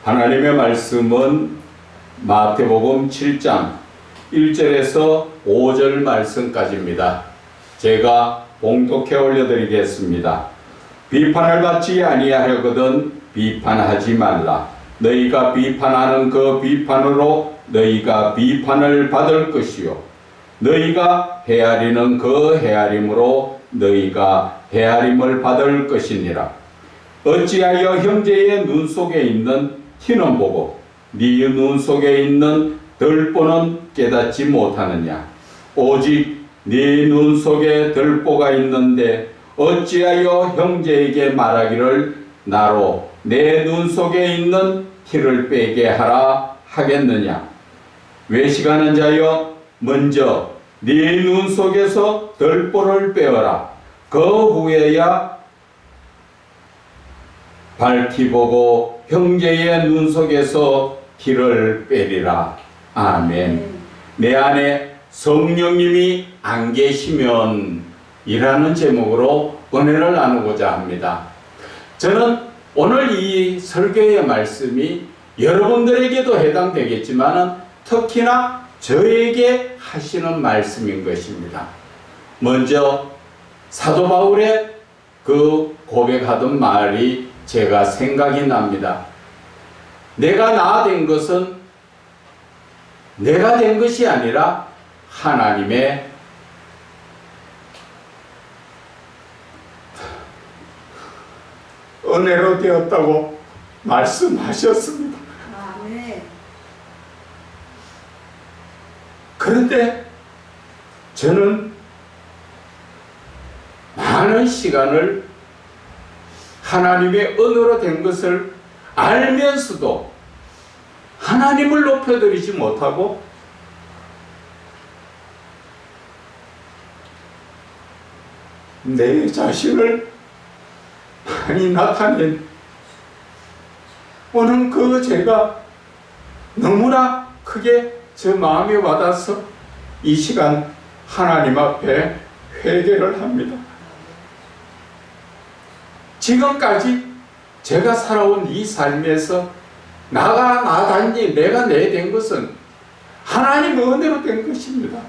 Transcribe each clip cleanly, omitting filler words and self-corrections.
하나님의 말씀은 마태복음 7장 1절에서 5절 말씀까지입니다. 제가 봉독해 올려드리겠습니다. 비판을 받지 아니하려거든 비판하지 말라. 너희가 비판하는 그 비판으로 너희가 비판을 받을 것이요 너희가 헤아리는 그 헤아림으로 너희가 헤아림을 받을 것이니라. 어찌하여 형제의 눈 속에 있는 티는 보고 네 눈 속에 있는 들보는 깨닫지 못하느냐. 오직 네 눈 속에 들보가 있는데 어찌하여 형제에게 말하기를 나로 내 눈 속에 있는 티를 빼게 하라 하겠느냐. 외식하는 자여 먼저 네 눈 속에서 들보를 빼어라. 그 후에야 밝히 보고 형제의 눈 속에서 티를 빼리라. 아멘. 내 안에 성령님이 안 계시면 이라는 제목으로 은혜를 나누고자 합니다. 저는 오늘 이 설교의 말씀이 여러분들에게도 해당되겠지만 특히나 저에게 하시는 말씀인 것입니다. 먼저 사도 바울의 그 고백하던 말이 제가 생각이 납니다. 내가 나 된 것은 내가 된 것이 아니라 하나님의 은혜로 되었다고 말씀하셨습니다. 그런데 저는 많은 시간을 하나님의 은혜로 된 것을 알면서도 하나님을 높여드리지 못하고 내 자신을 많이 나타낸 오늘 그 제가 너무나 크게 저 마음에 와닿아서 이 시간 하나님 앞에 회개를 합니다. 지금까지 제가 살아온 이 삶에서 나가 나다니 내가 내 된 것은 하나님의 은혜로 된 것입니다.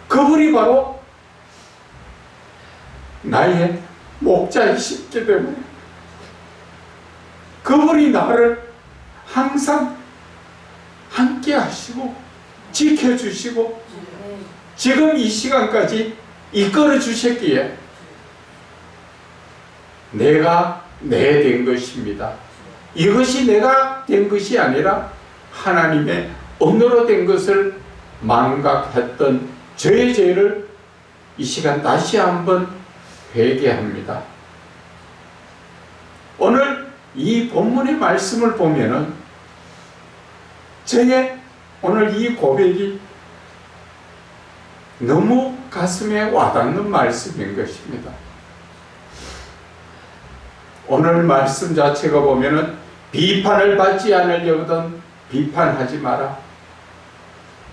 그분이 바로 나의 목자이시기 때문에 그분이 나를 항상 함께 하시고 지켜주시고 지금 이 시간까지 이끌어 주셨기에 내가 내 된 것입니다. 이것이 내가 된 것이 아니라 하나님의 은혜로 된 것을 망각했던 저의 죄를 이 시간 다시 한번 회개합니다. 오늘 이 본문의 말씀을 보면은 저의 오늘 이 고백이 너무 가슴에 와닿는 말씀인 것입니다. 오늘 말씀 자체가 보면은 비판을 받지 않으려거든 비판하지 마라.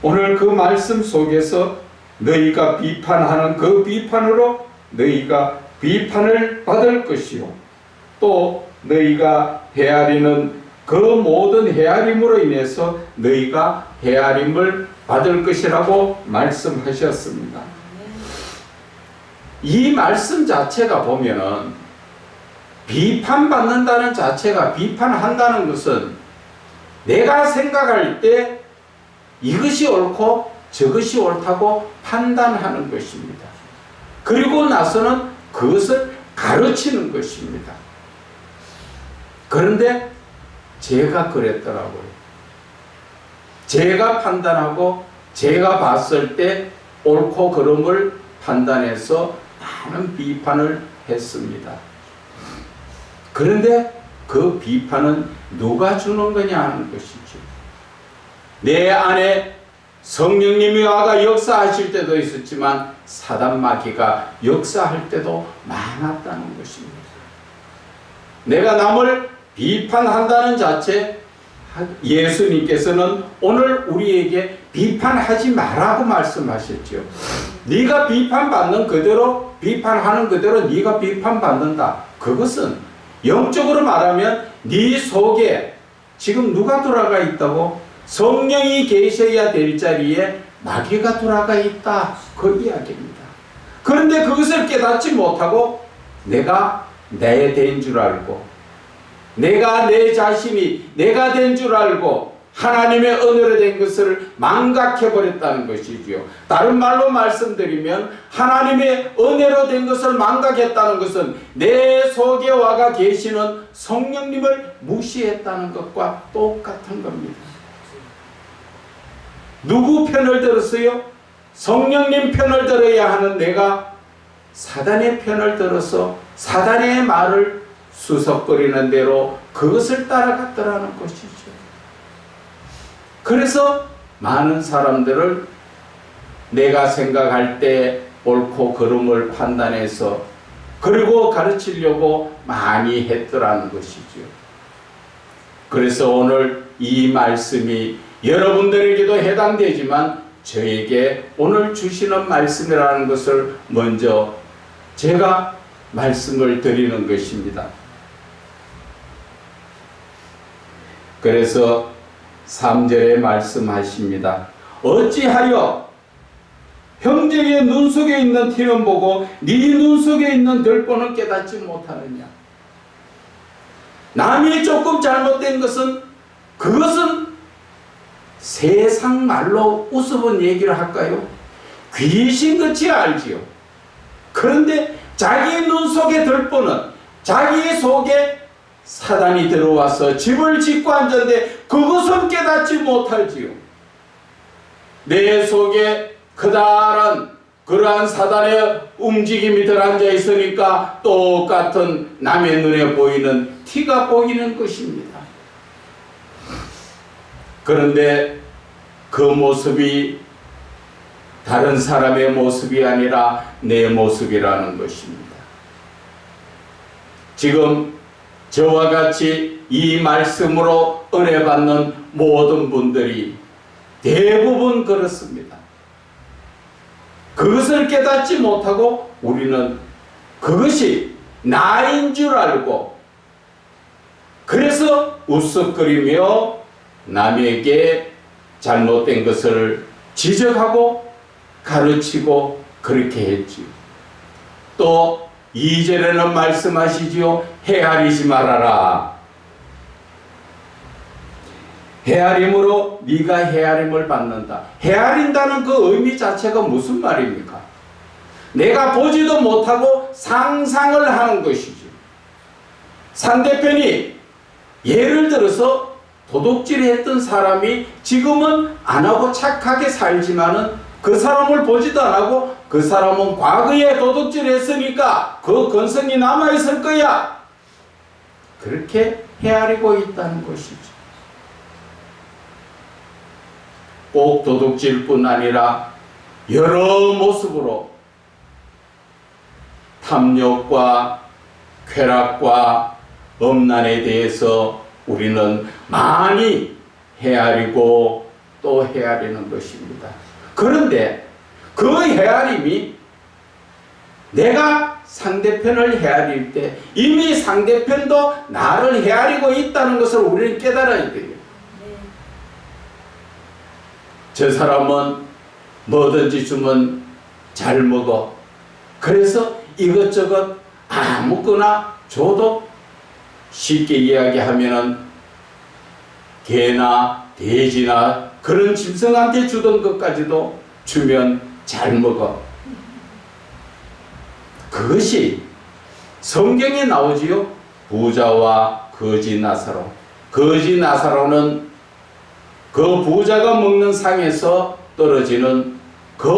오늘 그 말씀 속에서 너희가 비판하는 그 비판으로 너희가 비판을 받을 것이요 또 너희가 헤아리는 그 모든 헤아림으로 인해서 너희가 헤아림을 받을 것이라고 말씀하셨습니다. 이 말씀 자체가 보면은 비판받는다는 자체가 비판한다는 것은 내가 생각할 때 이것이 옳고 저것이 옳다고 판단하는 것입니다. 그리고 나서는 그것을 가르치는 것입니다. 그런데 제가 그랬더라고요. 제가 판단하고 제가 봤을 때 옳고 그름을 판단해서 많은 비판을 했습니다. 그런데 그 비판은 누가 주는 거냐 하는 것이죠. 내 안에 성령님이 와가 역사하실 때도 있었지만 사단 마귀가 역사할 때도 많았다는 것입니다. 내가 남을 비판한다는 자체 예수님께서는 오늘 우리에게 비판하지 말라고 말씀하셨죠. 네가 비판받는 그대로 비판하는 그대로 네가 비판받는다. 그것은 영적으로 말하면 네 속에 지금 누가 돌아가 있다고? 성령이 계셔야 될 자리에 마귀가 돌아가 있다. 그 이야기입니다. 그런데 그것을 깨닫지 못하고 내가 내 된 줄 알고, 내가 내 자신이 내가 된 줄 알고 하나님의 은혜로 된 것을 망각해버렸다는 것이지요. 다른 말로 말씀드리면 하나님의 은혜로 된 것을 망각했다는 것은 내 속에 와가 계시는 성령님을 무시했다는 것과 똑같은 겁니다. 누구 편을 들었어요? 성령님 편을 들어야 하는 내가 사단의 편을 들어서 사단의 말을 수석거리는 대로 그것을 따라갔더라는 것이죠. 그래서 많은 사람들을 내가 생각할 때 옳고 그름을 판단해서 그리고 가르치려고 많이 했더라는 것이죠. 그래서 오늘 이 말씀이 여러분들에게도 해당되지만 저에게 오늘 주시는 말씀이라는 것을 먼저 제가 말씀을 드리는 것입니다. 그래서 3절에 말씀하십니다. 어찌하여 형제의 눈 속에 있는 티는 보고 네 눈 속에 있는 들보는 깨닫지 못하느냐. 남이 조금 잘못된 것은 그것은 세상 말로 우스운 얘기를 할까요? 귀신같이 알지요. 그런데 자기 눈 속에 들보는 자기 속에 사단이 들어와서 집을 짓고 앉았는데 그것은 깨닫지 못할지요. 내 속에 커다란 그러한 사단의 움직임이 들어앉아 있으니까 똑같은 남의 눈에 보이는 티가 보이는 것입니다. 그런데 그 모습이 다른 사람의 모습이 아니라 내 모습이라는 것입니다. 지금 저와 같이 이 말씀으로 은혜 받는 모든 분들이 대부분 그렇습니다. 그것을 깨닫지 못하고 우리는 그것이 나인 줄 알고 그래서 우스거리며 남에게 잘못된 것을 지적하고 가르치고 그렇게 했지요. 또 2절에는 말씀하시지요. 헤아리지 말아라. 헤아림으로 네가 헤아림을 받는다. 헤아린다는 그 의미 자체가 무슨 말입니까? 내가 보지도 못하고 상상을 하는 것이죠. 상대편이 예를 들어서 도둑질했던 사람이 지금은 안 하고 착하게 살지만은 그 사람을 보지도 안 하고 그 사람은 과거에 도둑질했으니까 그 근성이 남아있을 거야. 그렇게 헤아리고 있다는 것이죠. 꼭 도둑질뿐 아니라 여러 모습으로 탐욕과 쾌락과 음란에 대해서 우리는 많이 헤아리고 또 헤아리는 것입니다. 그런데 그 헤아림이 내가 상대편을 헤아릴 때 이미 상대편도 나를 헤아리고 있다는 것을 우리는 깨달아야 돼요. 저 사람은 뭐든지 주면 잘 먹어. 그래서 이것저것 아무거나 줘도 쉽게 이야기하면은 개나 돼지나 그런 짐승한테 주던 것까지도 주면 잘 먹어. 그것이 성경에 나오지요. 부자와 거지 나사로. 거지 나사로는 그 부자가 먹는 상에서 떨어지는 그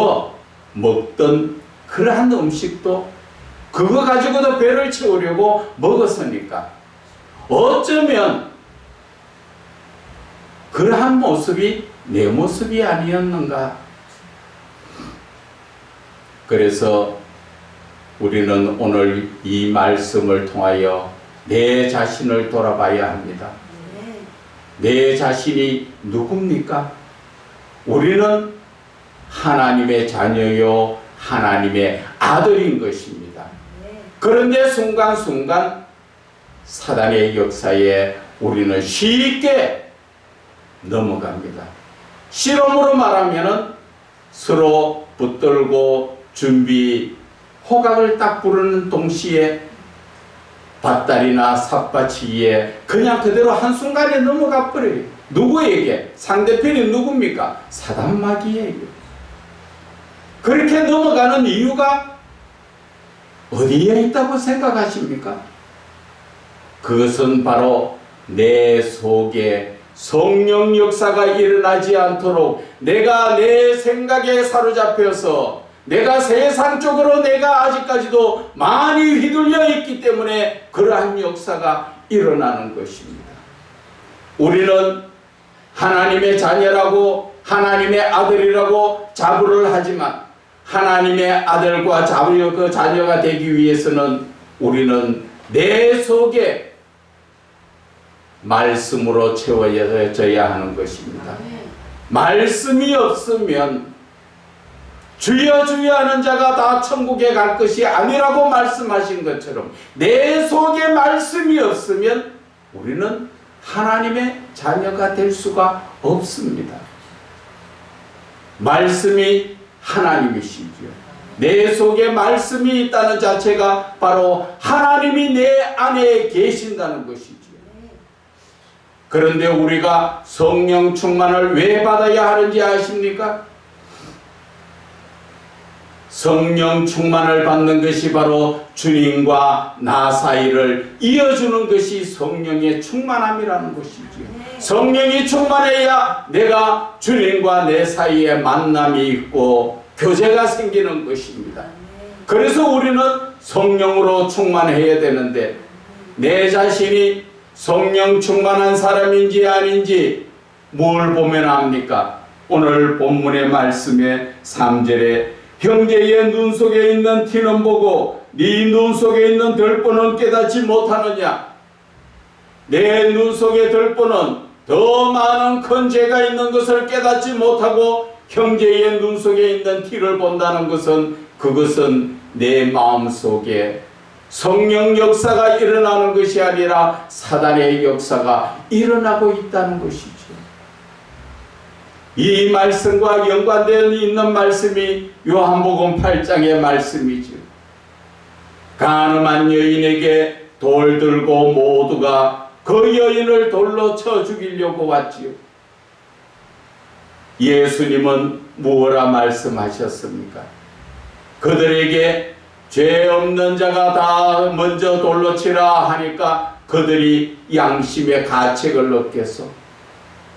먹던 그러한 음식도 그거 가지고도 배를 채우려고 먹었으니까 어쩌면 그러한 모습이 내 모습이 아니었는가. 그래서 우리는 오늘 이 말씀을 통하여 내 자신을 돌아봐야 합니다. 내 자신이 누굽니까? 우리는 하나님의 자녀요 하나님의 아들인 것입니다. 그런데 순간순간 사단의 역사에 우리는 쉽게 넘어갑니다. 실험으로 말하면은 서로 붙들고 준비 호각을 딱 부르는 동시에 밭다리나 삿바치기에 그냥 그대로 한순간에 넘어가 버려요. 누구에게? 상대편이 누굽니까? 사단마귀에게. 그렇게 넘어가는 이유가 어디에 있다고 생각하십니까? 그것은 바로 내 속에 성령 역사가 일어나지 않도록 내가 내 생각에 사로잡혀서 내가 세상 쪽으로 내가 아직까지도 많이 휘둘려 있기 때문에 그러한 역사가 일어나는 것입니다. 우리는 하나님의 자녀라고 하나님의 아들이라고 자부를 하지만 하나님의 아들과 그 자녀가 되기 위해서는 우리는 내 속에 말씀으로 채워져야 하는 것입니다. 말씀이 없으면 주여 주여 하는 자가 다 천국에 갈 것이 아니라고 말씀하신 것처럼 내 속에 말씀이 없으면 우리는 하나님의 자녀가 될 수가 없습니다. 말씀이 하나님이시지요. 내 속에 말씀이 있다는 자체가 바로 하나님이 내 안에 계신다는 것이지요. 그런데 우리가 성령 충만을 왜 받아야 하는지 아십니까? 성령 충만을 받는 것이 바로 주님과 나 사이를 이어주는 것이 성령의 충만함이라는 것이지요. 성령이 충만해야 내가 주님과 내 사이에 만남이 있고 교제가 생기는 것입니다. 그래서 우리는 성령으로 충만해야 되는데 내 자신이 성령 충만한 사람인지 아닌지 뭘 보면 압니까? 오늘 본문의 말씀의 3절에 형제의 눈 속에 있는 티는 보고 네 눈 속에 있는 들보는 깨닫지 못하느냐? 내 눈 속에 들보는 더 많은 큰 죄가 있는 것을 깨닫지 못하고 형제의 눈 속에 있는 티를 본다는 것은 그것은 내 마음 속에 성령 역사가 일어나는 것이 아니라 사단의 역사가 일어나고 있다는 것이죠. 이 말씀과 연관되어 있는 말씀이 요한복음 8장의 말씀이죠. 가늠한 여인에게 돌 들고 모두가 그 여인을 돌로 쳐 죽이려고 왔지요. 예수님은 무엇라 말씀하셨습니까? 그들에게 죄 없는 자가 다 먼저 돌로 치라 하니까 그들이 양심의 가책을 얻겠어.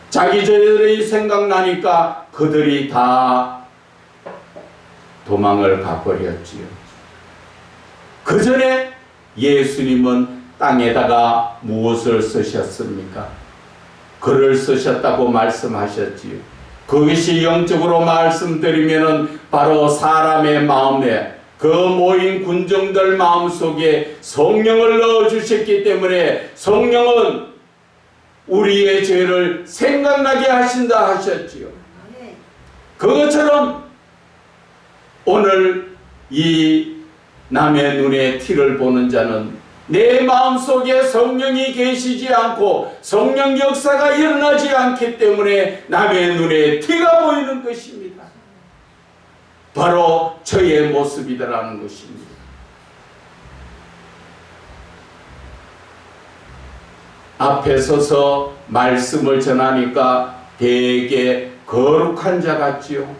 자기 죄들이 생각나니까 그들이 다 도망을 가버렸지요. 그 전에 예수님은 땅에다가 무엇을 쓰셨습니까? 글을 쓰셨다고 말씀하셨지요. 그것이 영적으로 말씀드리면은 바로 사람의 마음에 그 모인 군중들 마음속에 성령을 넣어주셨기 때문에 성령은 우리의 죄를 생각나게 하신다 하셨지요. 그것처럼 오늘 이 남의 눈에 티를 보는 자는 내 마음속에 성령이 계시지 않고 성령 역사가 일어나지 않기 때문에 남의 눈에 티가 보이는 것입니다. 바로 저의 모습이라는 것입니다. 앞에 서서 말씀을 전하니까 되게 거룩한 자 같지요.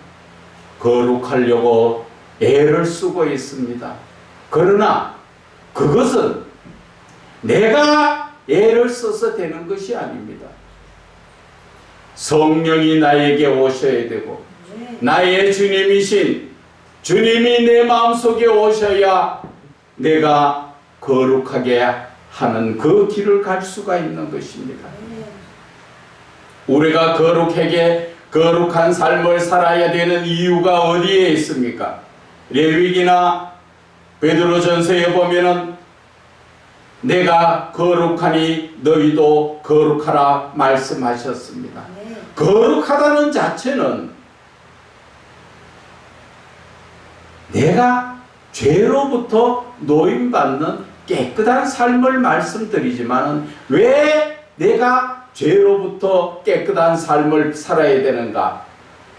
거룩하려고 애를 쓰고 있습니다. 그러나 그것은 내가 애를 써서 되는 것이 아닙니다. 성령이 나에게 오셔야 되고 나의 주님이신 주님이 내 마음속에 오셔야 내가 거룩하게 하는 그 길을 갈 수가 있는 것입니다. 우리가 거룩한 삶을 살아야 되는 이유가 어디에 있습니까? 레위기나 베드로전서에 보면은 내가 거룩하니 너희도 거룩하라 말씀하셨습니다. 거룩하다는 자체는 내가 죄로부터 노임받는 깨끗한 삶을 말씀드리지만 왜 내가 죄로부터 깨끗한 삶을 살아야 되는가?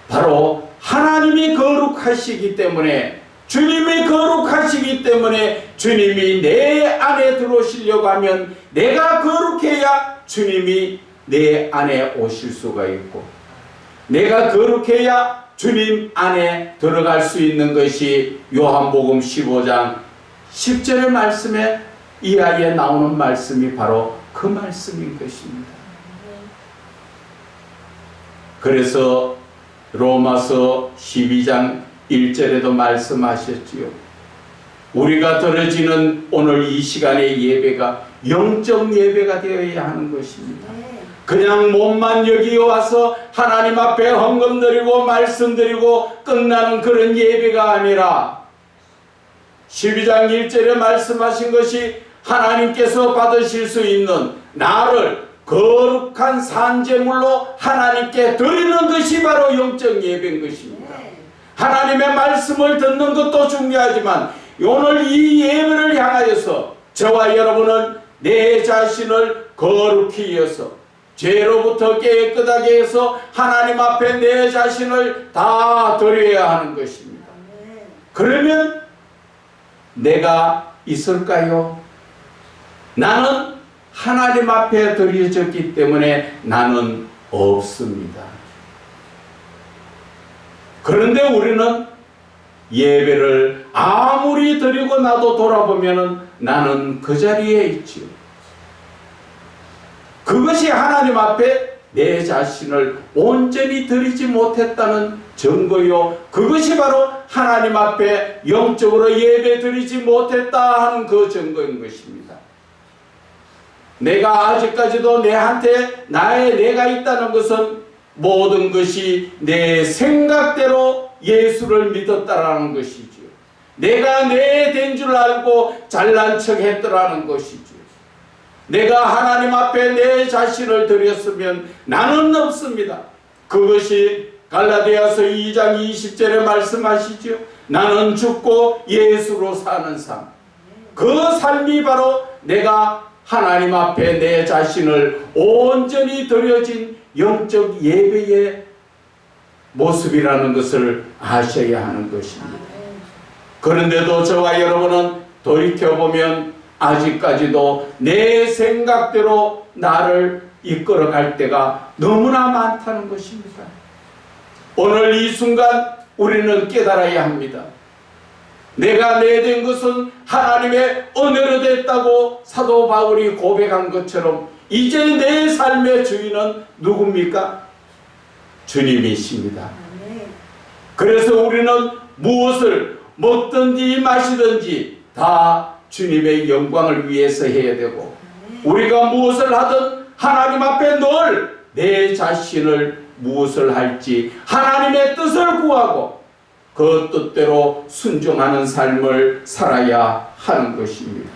바로 하나님이 거룩하시기 때문에, 주님이 거룩하시기 때문에 주님이 내 안에 들어오시려고 하면 내가 거룩해야 주님이 내 안에 오실 수가 있고, 내가 거룩해야 주님 안에 들어갈 수 있는 것이 요한복음 15장 10절의 말씀에 이하에 나오는 말씀이 바로 그 말씀인 것입니다. 그래서 로마서 12장 1절에도 말씀하셨지요. 우리가 드려지는 오늘 이 시간의 예배가 영적 예배가 되어야 하는 것입니다. 그냥 몸만 여기 와서 하나님 앞에 헌금 드리고 말씀드리고 끝나는 그런 예배가 아니라 12장 1절에 말씀하신 것이 하나님께서 받으실 수 있는 나를 거룩한 산제물로 하나님께 드리는 것이 바로 영적 예배인 것입니다. 하나님의 말씀을 듣는 것도 중요하지만 오늘 이 예배를 향하여서 저와 여러분은 내 자신을 거룩히 여서 죄로부터 깨끗하게 해서 하나님 앞에 내 자신을 다 드려야 하는 것입니다. 그러면 내가 있을까요? 나는 하나님 앞에 드려졌기 때문에 나는 없습니다. 그런데 우리는 예배를 아무리 드리고 나도 돌아보면 나는 그 자리에 있지요. 그것이 하나님 앞에 내 자신을 온전히 드리지 못했다는 증거요. 그것이 바로 하나님 앞에 영적으로 예배 드리지 못했다 하는 그 증거인 것입니다. 내가 아직까지도 내한테 내가 있다는 것은 모든 것이 내 생각대로 예수를 믿었다라는 것이지요. 내가 내 된 줄 알고 잘난 척 했더라는 것이지요. 내가 하나님 앞에 내 자신을 드렸으면 나는 없습니다. 그것이 갈라디아서 2장 20절에 말씀하시죠. 나는 죽고 예수로 사는 삶. 그 삶이 바로 내가 하나님 앞에 내 자신을 온전히 드려진 영적 예배의 모습이라는 것을 아셔야 하는 것입니다. 그런데도 저와 여러분은 돌이켜보면 아직까지도 내 생각대로 나를 이끌어갈 때가 너무나 많다는 것입니다. 오늘 이 순간 우리는 깨달아야 합니다. 내가 내된 것은 하나님의 은혜로 됐다고 사도 바울이 고백한 것처럼 이제 내 삶의 주인은 누굽니까? 주님이십니다. 그래서 우리는 무엇을 먹든지 마시든지 다 주님의 영광을 위해서 해야 되고, 우리가 무엇을 하든 하나님 앞에 늘 내 자신을 무엇을 할지 하나님의 뜻을 구하고 그 뜻대로 순종하는 삶을 살아야 하는 것입니다.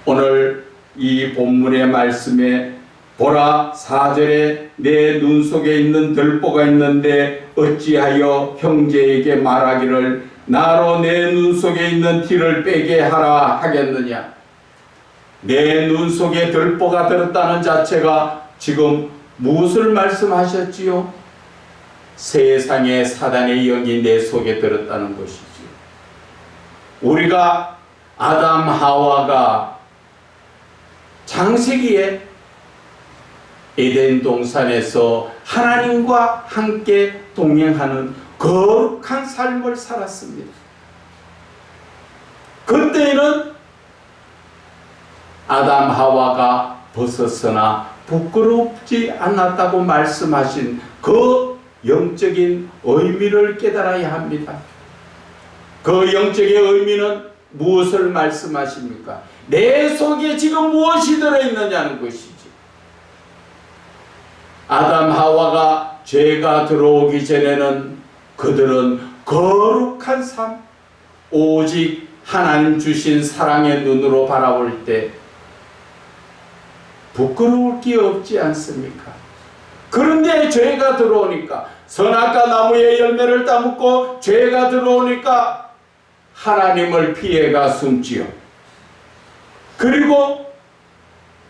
오늘 이 본문의 말씀에 보라 4절에 내 눈 속에 있는 들보가 있는데 어찌하여 형제에게 말하기를 나로 내 눈 속에 있는 티를 빼게 하라 하겠느냐. 내 눈 속에 들보가 들었다는 자체가 지금 무엇을 말씀하셨지요? 세상의 사단의 영이 내 속에 들었다는 것이지요. 우리가 아담 하와가 창세기에 에덴 동산에서 하나님과 함께 동행하는 거룩한 삶을 살았습니다. 그때는 아담 하와가 벗었으나 부끄럽지 않았다고 말씀하신 그 영적인 의미를 깨달아야 합니다. 그 영적인 의미는 무엇을 말씀하십니까? 내 속에 지금 무엇이 들어있느냐는 것이지. 아담 하와가 죄가 들어오기 전에는 그들은 거룩한 삶, 오직 하나님 주신 사랑의 눈으로 바라볼 때 부끄러울 게 없지 않습니까? 그런데 죄가 들어오니까, 선악과 나무의 열매를 따먹고 죄가 들어오니까 하나님을 피해가 숨지요. 그리고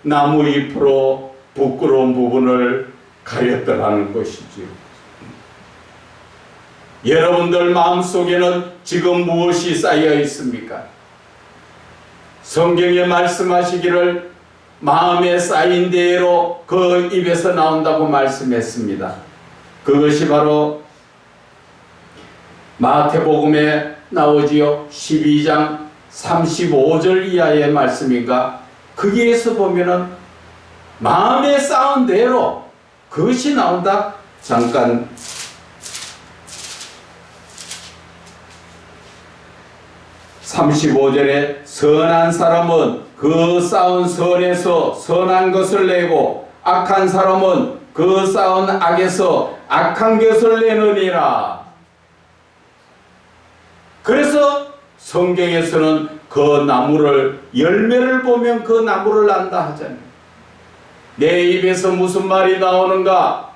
나무 잎으로 부끄러운 부분을 가렸더라는 것이지요. 여러분들 마음속에는 지금 무엇이 쌓여 있습니까? 성경에 말씀하시기를 마음에 쌓인 대로 그 입에서 나온다고 말씀했습니다. 그것이 바로 마태복음에 나오지요. 12장 35절 이하의 말씀인가? 거기에서 보면은 마음에 쌓은 대로 그것이 나온다. 잠깐 35절에 선한 사람은 그 쌓은 선에서 선한 것을 내고 악한 사람은 그 쌓은 악에서 악한 것을 내느니라. 그래서 성경에서는 그 나무를 열매를 보면 그 나무를 안다 하잖아요. 내 입에서 무슨 말이 나오는가?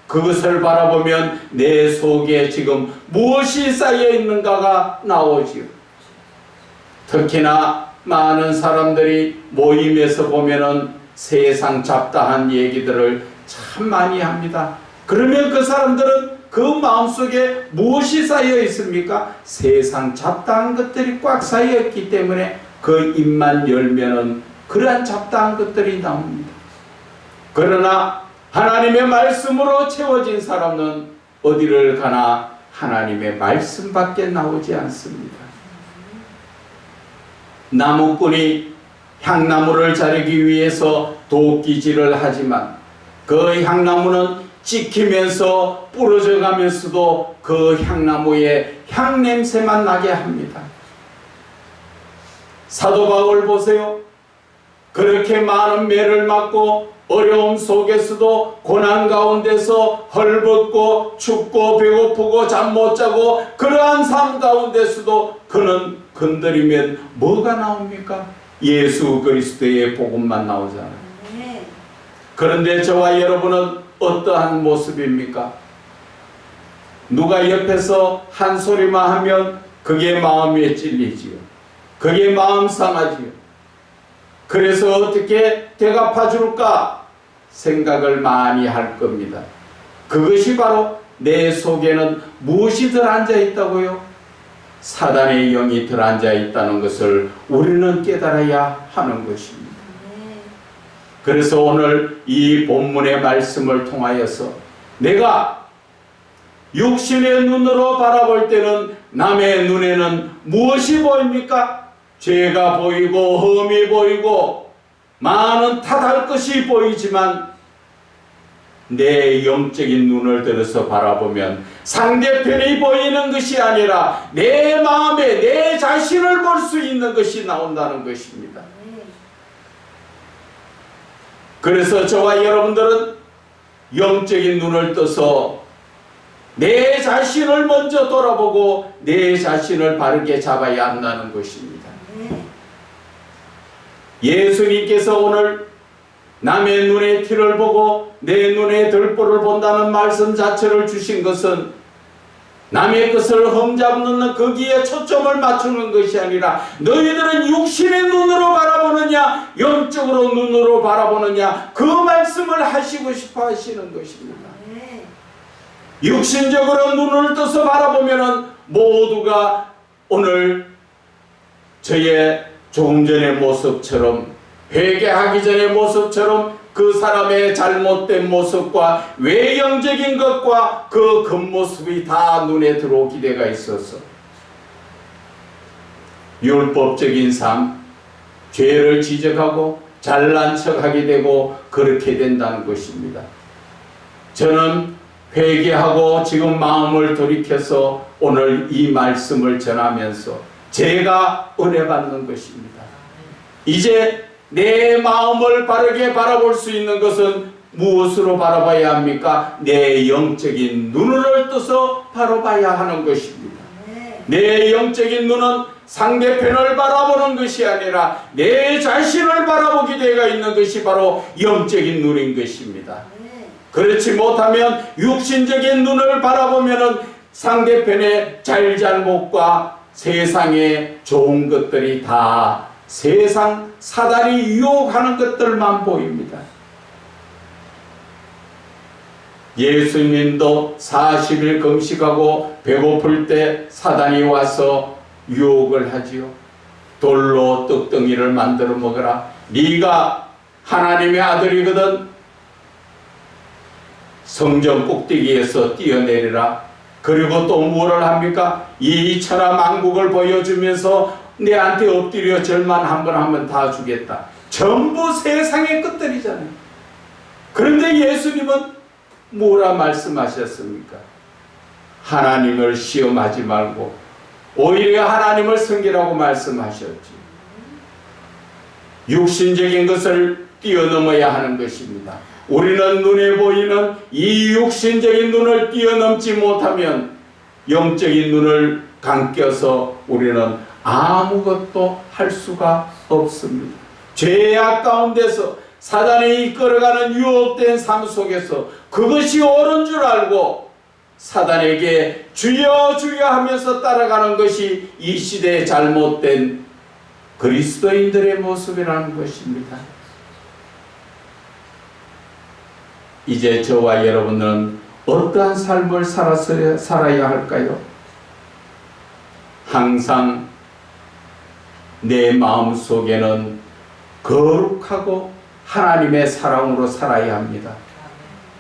그것을 바라보면 내 속에 지금 무엇이 쌓여 있는가가 나오지요. 특히나 많은 사람들이 모임에서 보면은 세상 잡다한 얘기들을 참 많이 합니다. 그러면 그 사람들은 그 마음속에 무엇이 쌓여 있습니까? 세상 잡다한 것들이 꽉 쌓여 있기 때문에 그 입만 열면은 그러한 잡다한 것들이 나옵니다. 그러나 하나님의 말씀으로 채워진 사람은 어디를 가나 하나님의 말씀밖에 나오지 않습니다. 나무꾼이 향나무를 자르기 위해서 도끼질을 하지만 그 향나무는 찍히면서 부러져 가면서도 그 향나무의 향냄새만 나게 합니다. 사도 바울 보세요. 그렇게 많은 매를 맞고 어려움 속에서도 고난 가운데서 헐벗고 춥고 배고프고 잠 못 자고 그러한 삶 가운데서도 그는 건드리면 뭐가 나옵니까? 예수 그리스도의 복음만 나오잖아요. 그런데 저와 여러분은 어떠한 모습입니까? 누가 옆에서 한 소리만 하면 그게 마음에 찔리지요. 그게 마음 상하지요. 그래서 어떻게 대갚아줄까 생각을 많이 할 겁니다. 그것이 바로 내 속에는 무엇이 들어앉아 있다고요? 사단의 영이 들어앉아 있다는 것을 우리는 깨달아야 하는 것입니다. 그래서 오늘 이 본문의 말씀을 통하여서 내가 육신의 눈으로 바라볼 때는 남의 눈에는 무엇이 보입니까? 죄가 보이고 험이 보이고 많은 탓할 것이 보이지만 내 영적인 눈을 들어서 바라보면 상대편이 보이는 것이 아니라 내 마음에 내 자신을 볼 수 있는 것이 나온다는 것입니다. 그래서 저와 여러분들은 영적인 눈을 떠서 내 자신을 먼저 돌아보고 내 자신을 바르게 잡아야 한다는 것입니다. 예수님께서 오늘 남의 눈에 티를 보고 내 눈에 들보를 본다는 말씀 자체를 주신 것은 남의 것을 흠잡는 거기에 초점을 맞추는 것이 아니라 너희들은 육신의 눈으로 바라보느냐 영적으로 눈으로 바라보느냐 그 말씀을 하시고 싶어 하시는 것입니다. 육신적으로 눈을 떠서 바라보면은 모두가 오늘 저의 조금 전의 모습처럼 회개하기 전의 모습처럼 그 사람의 잘못된 모습과 외형적인 것과 그 겉모습이 다 눈에 들어오게 되가 있어서 율법적인 삶, 죄를 지적하고 잘난 척하게 되고 그렇게 된다는 것입니다. 저는 회개하고 지금 마음을 돌이켜서 오늘 이 말씀을 전하면서 제가 은혜 받는 것입니다. 이제 내 마음을 바르게 바라볼 수 있는 것은 무엇으로 바라봐야 합니까? 내 영적인 눈을 떠서 바라봐야 하는 것입니다. 내 영적인 눈은 상대편을 바라보는 것이 아니라 내 자신을 바라보게 되어 있는 것이 바로 영적인 눈인 것입니다. 그렇지 못하면 육신적인 눈을 바라보면은 상대편의 잘잘못과 세상에 좋은 것들이 다 세상 사단이 유혹하는 것들만 보입니다. 예수님도 40일 금식하고 배고플 때 사단이 와서 유혹을 하지요. 돌로 떡덩이를 만들어 먹어라. 네가 하나님의 아들이거든 성전 꼭대기에서 뛰어내리라. 그리고 또 뭐를 합니까? 이 천하만국을 보여주면서 내한테 엎드려 절만 한번 하면 다 주겠다. 전부 세상의 것들이잖아요. 그런데 예수님은 뭐라 말씀하셨습니까? 하나님을 시험하지 말고 오히려 하나님을 섬기라고 말씀하셨지. 육신적인 것을 뛰어넘어야 하는 것입니다. 우리는 눈에 보이는 이 육신적인 눈을 뛰어넘지 못하면 영적인 눈을 감겨서 우리는 아무것도 할 수가 없습니다. 죄악 가운데서 사단이 이끌어가는 유혹된 삶 속에서 그것이 옳은 줄 알고 사단에게 주여 주여 하면서 따라가는 것이 이 시대의 잘못된 그리스도인들의 모습이라는 것입니다. 이제 저와 여러분은 어떠한 삶을 살아야 할까요? 항상 내 마음속에는 거룩하고 하나님의 사랑으로 살아야 합니다.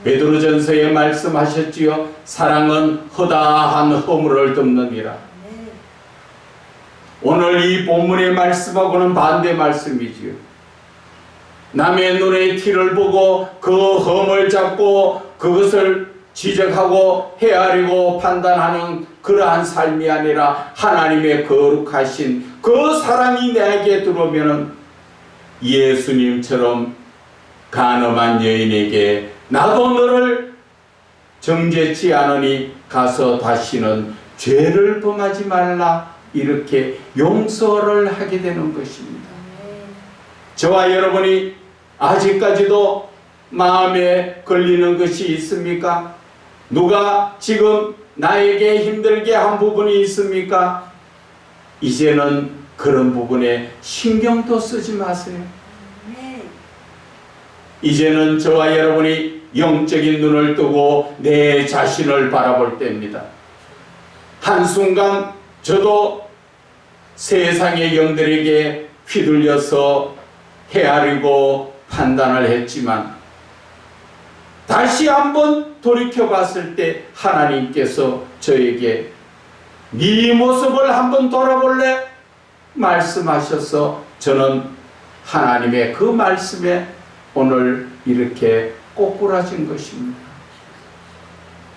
베드로전서에 말씀하셨지요. 사랑은 허다한 허물을 덮느니라. 오늘 이 본문의 말씀하고는 반대 말씀이지요. 남의 눈에 티를 보고 그 흠을 잡고 그것을 지적하고 헤아리고 판단하는 그러한 삶이 아니라 하나님의 거룩하신 그 사랑이 내게 들어오면 예수님처럼 간음한 여인에게 나도 너를 정죄치 않으니 가서 다시는 죄를 범하지 말라 이렇게 용서를 하게 되는 것입니다. 저와 여러분이 아직까지도 마음에 걸리는 것이 있습니까? 누가 지금 나에게 힘들게 한 부분이 있습니까? 이제는 그런 부분에 신경도 쓰지 마세요. 이제는 저와 여러분이 영적인 눈을 뜨고 내 자신을 바라볼 때입니다. 한순간 저도 세상의 영들에게 휘둘려서 헤아리고 판단을 했지만 다시 한번 돌이켜 봤을 때 하나님께서 저에게 네 모습을 한번 돌아볼래? 말씀하셔서 저는 하나님의 그 말씀에 오늘 이렇게 꼬꾸라진 것입니다.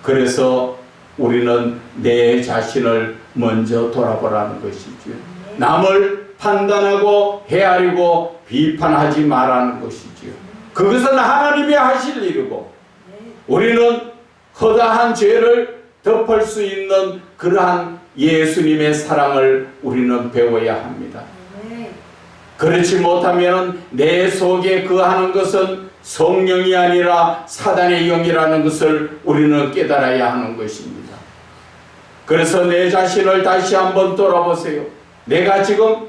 그래서 우리는 내 자신을 먼저 돌아보라는 것이죠. 남을 판단하고 헤아리고 비판하지 말라는 것이지요. 그것은 하나님이 하실 일이고 우리는 허다한 죄를 덮을 수 있는 그러한 예수님의 사랑을 우리는 배워야 합니다. 그렇지 못하면 내 속에 거하는 것은 성령이 아니라 사단의 영이라는 것을 우리는 깨달아야 하는 것입니다. 그래서 내 자신을 다시 한번 돌아보세요. 내가 지금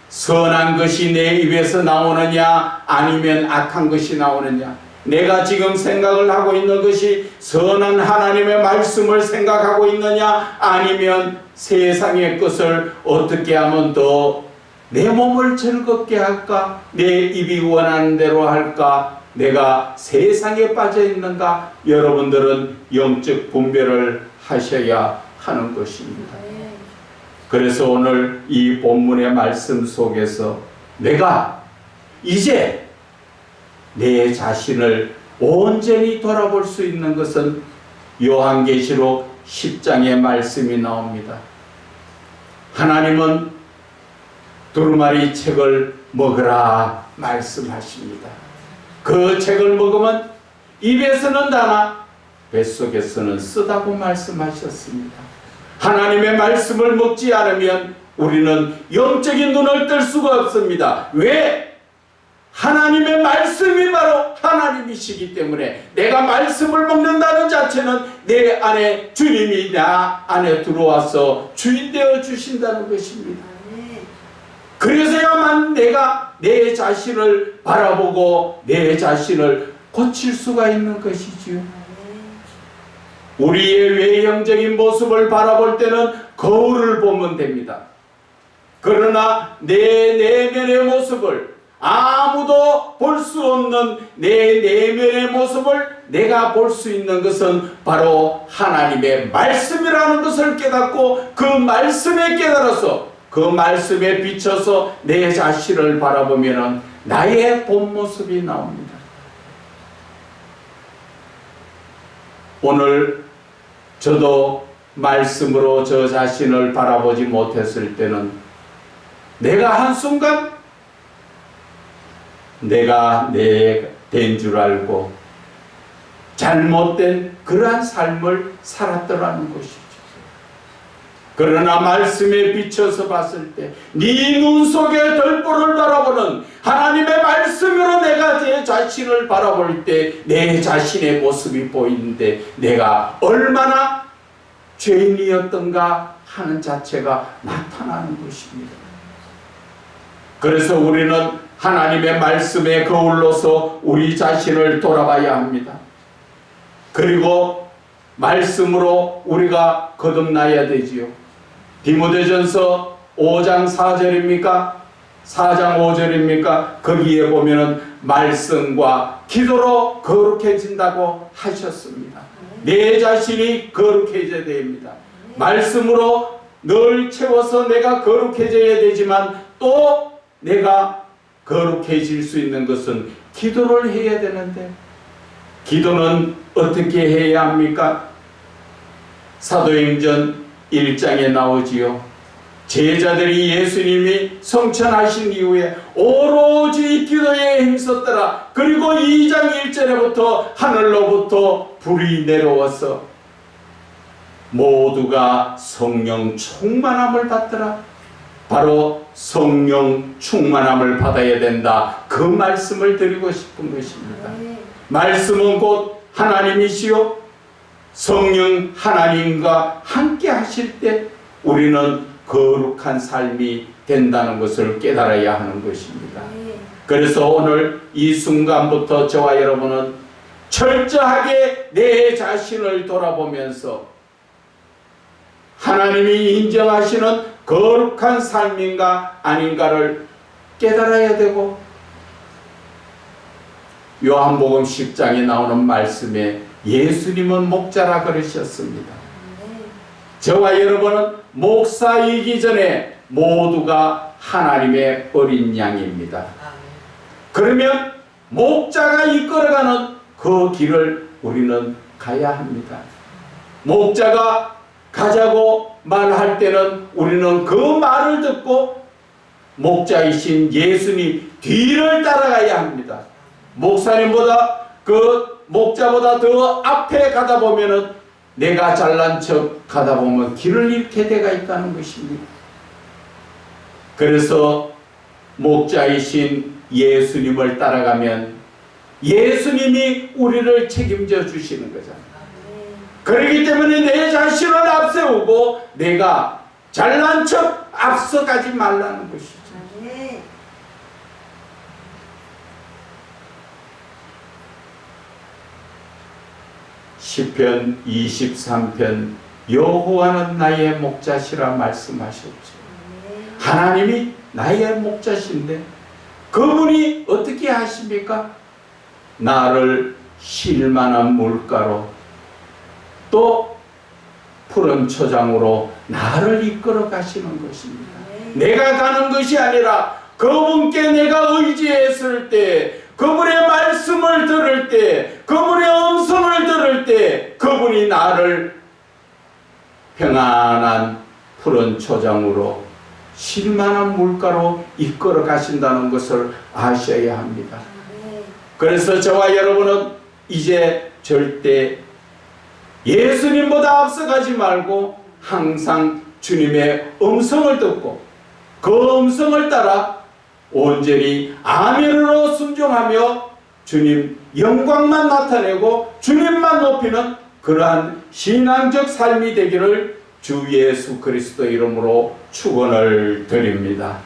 선한 것이 내 입에서 나오느냐 아니면 악한 것이 나오느냐, 내가 지금 생각을 하고 있는 것이 선한 하나님의 말씀을 생각하고 있느냐 아니면 세상의 것을 어떻게 하면 더 내 몸을 즐겁게 할까, 내 입이 원하는 대로 할까, 내가 세상에 빠져 있는가, 여러분들은 영적 분별을 하셔야 하는 것입니다. 그래서 오늘 이 본문의 말씀 속에서 내가 이제 내 자신을 온전히 돌아볼 수 있는 것은 요한계시록 10장의 말씀이 나옵니다. 하나님은 두루마리 책을 먹으라 말씀하십니다. 그 책을 먹으면 입에서는 다나 뱃속에서는 쓰다고 말씀하셨습니다. 하나님의 말씀을 먹지 않으면 우리는 영적인 눈을 뜰 수가 없습니다. 왜? 하나님의 말씀이 바로 하나님이시기 때문에 내가 말씀을 먹는다는 자체는 내 안에 주님이 나 안에 들어와서 주인 되어 주신다는 것입니다. 그래서야만 내가 내 자신을 바라보고 내 자신을 고칠 수가 있는 것이지요. 우리의 외형적인 모습을 바라볼 때는 거울을 보면 됩니다. 그러나 내 내면의 모습을, 아무도 볼 수 없는 내 내면의 모습을 내가 볼 수 있는 것은 바로 하나님의 말씀이라는 것을 깨닫고 그 말씀에 깨달아서 그 말씀에 비춰서 내 자신을 바라보면 나의 본 모습이 나옵니다. 오늘 저도 말씀으로 저 자신을 바라보지 못했을 때는 내가 한순간 내가 내 된 줄 알고 잘못된 그러한 삶을 살았더라는 것이죠. 그러나 말씀에 비춰서 봤을 때 네 눈 속에 덜보를 바라보는 하나님의 말씀으로 내가 내 자신을 바라볼 때 내 자신의 모습이 보이는데 내가 얼마나 죄인이었던가 하는 자체가 나타나는 것입니다. 그래서 우리는 하나님의 말씀의 거울로서 우리 자신을 돌아봐야 합니다. 그리고 말씀으로 우리가 거듭나야 되지요. 디모데전서 5장 4절입니까? 4장 5절입니까? 거기에 보면은 말씀과 기도로 거룩해진다고 하셨습니다. 내 자신이 거룩해져야 됩니다. 말씀으로 늘 채워서 내가 거룩해져야 되지만 또 내가 거룩해질 수 있는 것은 기도를 해야 되는데 기도는 어떻게 해야 합니까? 사도행전 1장에 나오지요. 제자들이 예수님이 성천하신 이후에 오로지 기도에 힘썼더라. 그리고 2장 1절에부터 하늘로부터 불이 내려와서 모두가 성령 충만함을 받더라. 바로 성령 충만함을 받아야 된다. 그 말씀을 드리고 싶은 것입니다. 말씀은 곧 하나님이시요 성령 하나님과 함께 하실 때 우리는 거룩한 삶이 된다는 것을 깨달아야 하는 것입니다. 그래서 오늘 이 순간부터 저와 여러분은 철저하게 내 자신을 돌아보면서 하나님이 인정하시는 거룩한 삶인가 아닌가를 깨달아야 되고 요한복음 10장에 나오는 말씀에 예수님은 목자라 그러셨습니다. 저와 여러분은 목사이기 전에 모두가 하나님의 어린 양입니다. 그러면 목자가 이끌어가는 그 길을 우리는 가야 합니다. 목자가 가자고 말할 때는 우리는 그 말을 듣고 목자이신 예수님 뒤를 따라가야 합니다. 목사님보다 그 목자보다 더 앞에 가다 보면은 내가 잘난 척 가다 보면 길을 잃게 돼가 있다는 것입니다. 그래서 목자이신 예수님을 따라가면 예수님이 우리를 책임져 주시는 거잖아요. 그렇기 때문에 내 자신을 앞세우고 내가 잘난 척 앞서가지 말라는 것이죠. 시편 23편 여호와는 나의 목자시라 말씀하셨죠. 하나님이 나의 목자신데 그분이 어떻게 하십니까? 나를 쉴만한 물가로 또 푸른 초장으로 나를 이끌어 가시는 것입니다. 내가 가는 것이 아니라 그분께 내가 의지했을 때, 그분의 말씀을 들을 때, 그분의 음성을 들을 때 그분이 나를 평안한 푸른 초장으로 쉴만한 물가로 이끌어 가신다는 것을 아셔야 합니다. 그래서 저와 여러분은 이제 절대 예수님보다 앞서가지 말고 항상 주님의 음성을 듣고 그 음성을 따라 온전히 아멘으로 순종하며 주님 영광만 나타내고 주님만 높이는 그러한 신앙적 삶이 되기를 주 예수 그리스도 이름으로 축원을 드립니다.